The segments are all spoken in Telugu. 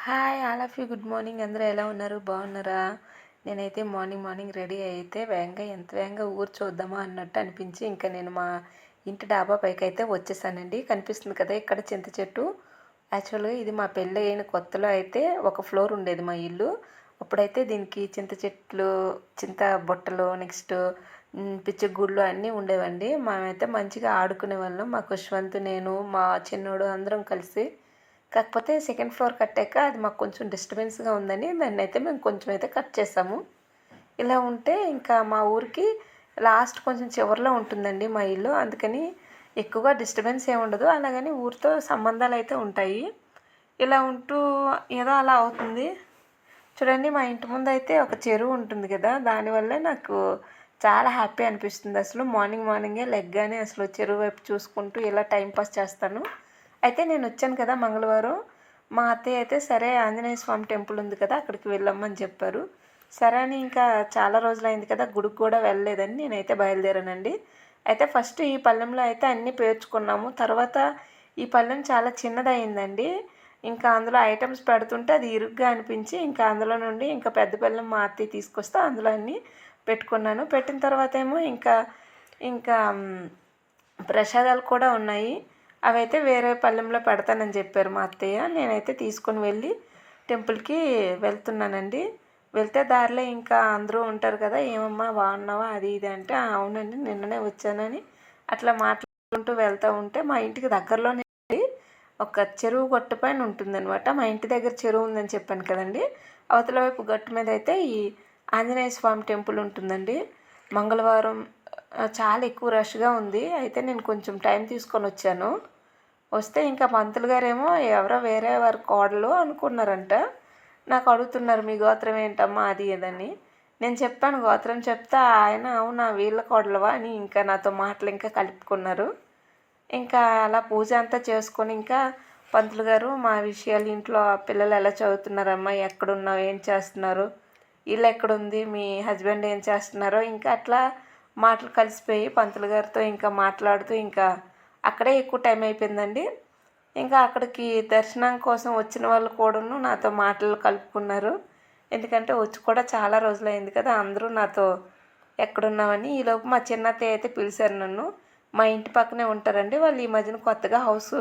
Hi all of you. Good morning. అందరూ ఎలా ఉన్నారు? బాగున్నారా? నేనైతే మార్నింగ్ రెడీ అయితే ఎంత వేగంగా ఊరు చూద్దామా అన్నట్టు అనిపించి ఇంకా నేను మా ఇంటి డాబా పైకి అయితే వచ్చేసానండి. కనిపిస్తుంది కదా ఇక్కడ చింత చెట్టు. యాక్చువల్గా ఇది మా పెళ్ళి అయిన కొత్తలో అయితే ఒక ఫ్లోర్ ఉండేది మా ఇల్లు. అప్పుడైతే దీనికి చింత చెట్లు, చింత బుట్టలు, నెక్స్ట్ పిచ్చిగూళ్ళు అన్నీ ఉండేవండి. మేమైతే మంచిగా ఆడుకునే వాళ్ళం. మా కుష్వంత్, నేను, మా చిన్నోడు అందరం కలిసి. కాకపోతే సెకండ్ ఫ్లోర్ కట్టాక అది మాకు కొంచెం డిస్టర్బెన్స్గా ఉందని దాన్ని అయితే మేము కొంచెం అయితే కట్ చేసాము. ఇలా ఉంటే ఇంకా మా ఊరికి లాస్ట్ కొంచెం చివరిలో ఉంటుందండి మా ఇల్లు. అందుకని ఎక్కువగా డిస్టర్బెన్స్ ఏమి ఉండదు. అలాగని ఊరితో సంబంధాలు అయితే ఉంటాయి. ఇలా ఉంటూ ఏదో అలా అవుతుంది. చూడండి, మా ఇంటి ముందు అయితే ఒక చెరువు ఉంటుంది కదా, దానివల్లే నాకు చాలా హ్యాపీ అనిపిస్తుంది. అసలు మార్నింగే లెగ్గానే అసలు చెరువు వైపు చూసుకుంటూ ఇలా టైంపాస్ చేస్తాను. అయితే నేను వచ్చాను కదా మంగళవారం, మా అత్తయ్య అయితే సరే ఆంజనేయ స్వామి టెంపుల్ ఉంది కదా అక్కడికి వెళ్ళమ్మని చెప్పారు. సరే అని ఇంకా చాలా రోజులైంది కదా గుడికి కూడా వెళ్ళలేదని నేనైతే బయలుదేరానండి. అయితే ఫస్ట్ ఈ పళ్ళెంలో అయితే అన్నీ పేర్చుకున్నాము. తర్వాత ఈ పళ్ళెం చాలా చిన్నదయిందండి. ఇంకా అందులో ఐటమ్స్ పెడుతుంటే అది ఇరుగ్గా అనిపించి ఇంకా అందులో నుండి ఇంకా పెద్ద పళ్ళెం మా అత్తయ్య తీసుకొస్తే అందులో అన్నీ పెట్టుకున్నాను. పెట్టిన తర్వాత ఏమో ఇంకా ఇంకా ప్రసాదాలు కూడా ఉన్నాయి. అవైతే వేరే పళ్ళెంలో పెడతానని చెప్పారు మా అత్తయ్య. నేనైతే తీసుకొని వెళ్ళి టెంపుల్కి వెళ్తున్నానండి. వెళ్తే దారిలో ఇంకా అందరూ ఉంటారు కదా, ఏమమ్మా బాగున్నావా అది ఇది అంటే అవునండి నిన్ననే వచ్చానని అట్లా మాట్లాడుకుంటూ వెళ్తూ ఉంటే మా ఇంటికి దగ్గరలోనే ఒక చెరువు గట్టు పైన ఉంటుందన్నమాట. మా ఇంటి దగ్గర చెరువు ఉందని చెప్పాను కదండి. అవతల వైపు గట్టు మీద అయితే ఈ ఆంజనేయ స్వామి టెంపుల్ ఉంటుందండి. మంగళవారం చాలా ఎక్కువ రష్గా ఉంది. అయితే నేను కొంచెం టైం తీసుకొని వచ్చాను. వస్తే ఇంకా పంతులు గారేమో ఎవరో వేరే వారి కోడలు అనుకున్నారంట. నాకు అడుగుతున్నారు, మీ గోత్రం ఏంటమ్మా అది ఇదని. నేను చెప్పాను గోత్రం. చెప్తే ఆయన అవునా వీళ్ళ కోడలవా అని ఇంకా నాతో మాటలు ఇంకా కలుపుకున్నారు. ఇంకా అలా పూజ అంతా చేసుకొని ఇంకా పంతులు గారు మా విషయాలు, ఇంట్లో పిల్లలు ఎలా చదువుతున్నారమ్మా, ఎక్కడున్నావు, ఏం చేస్తున్నారు, ఇల్లు ఎక్కడుంది, మీ హస్బెండ్ ఏం చేస్తున్నారో ఇంకా అట్లా మాటలు కలిసిపోయి పంతులు గారితో ఇంకా మాట్లాడుతూ ఇంకా అక్కడే ఎక్కువ టైం అయిపోయిందండి. ఇంకా అక్కడికి దర్శనం కోసం వచ్చిన వాళ్ళు కూడాను నాతో మాటలు కలుపుకున్నారు. ఎందుకంటే వచ్చి కూడా చాలా రోజులైంది కదా, అందరూ నాతో ఎక్కడున్నామని. ఈలోపు మా చిన్నత్తయ్య అయితే పిలిచారు నన్ను. మా ఇంటి పక్కనే ఉంటారండి వాళ్ళు. ఈ మధ్యన కొత్తగా హౌస్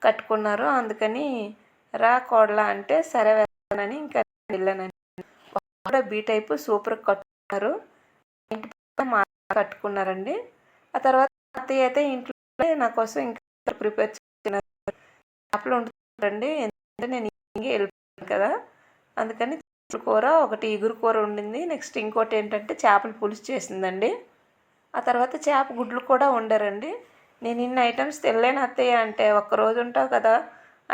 కట్టుకున్నారు. అందుకని రా కోడలా అంటే సరే వెళ్ళానని ఇంకా వెళ్ళానండి. కూడా బీ టైపు సూపర్ కట్టుకున్నారు. ఇంటి పక్కన మా కట్టుకున్నారండి. ఆ తర్వాత అత్తయ్య అయితే ఇంట్లో నా కోసం ఇంకా ప్రిపేర్ చేస్తున్నారు. చేపలు వండుతారండి. ఎందుకంటే నేను ఇంకే వెళ్ళిపోయాను కదా, అందుకని కూర ఒకటి, ఇగురు కూర ఉండింది. నెక్స్ట్ ఇంకోటి ఏంటంటే చేపల పులుసు చేసిందండి. ఆ తర్వాత చేప గుడ్లు కూడా వండారండి. నేను ఇన్ని ఐటమ్స్ తెల్లేని అత్తయ్య అంటే ఒక్కరోజు ఉంటావు కదా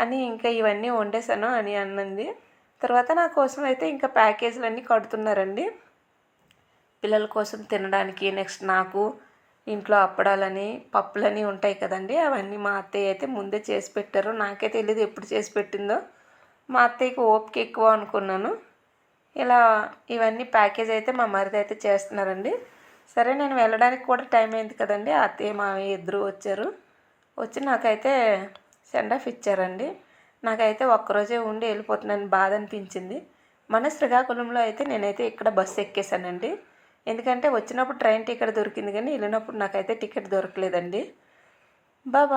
అని ఇంకా ఇవన్నీ వండేసాను అని అన్నది. తర్వాత నా కోసం అయితే ఇంకా ప్యాకేజీలు అన్నీ కడుతున్నారండి పిల్లల కోసం తినడానికి. నెక్స్ట్ నాకు ఇంట్లో అప్పడాలని, పప్పులని ఉంటాయి కదండి, అవన్నీ మా అత్తయ్య అయితే ముందే చేసి పెట్టారు. నాకే తెలియదు ఎప్పుడు చేసి పెట్టిందో. మా అత్తయ్యకి ఓపిక ఎక్కువ అనుకున్నాను. ఇలా ఇవన్నీ ప్యాకేజ్ అయితే మా మరిది అయితే చేస్తున్నారండి. సరే నేను వెళ్ళడానికి కూడా టైం అయింది కదండి. అత్తయ్య మావయ్య ఇద్దరు వచ్చారు. వచ్చి నాకైతే సెండ్ ఆఫ్ ఇచ్చారండి. నాకైతే ఒక్కరోజే ఉండి వెళ్ళిపోతున్నాను బాధ అనిపించింది. మన శ్రీకాకుళంలో అయితే నేనైతే ఇక్కడ బస్సు ఎక్కేసానండి. ఎందుకంటే వచ్చినప్పుడు ట్రైన్ టికెట్ దొరికింది కానీ వెళ్ళినప్పుడు నాకైతే టికెట్ దొరకలేదండి. బాయ్.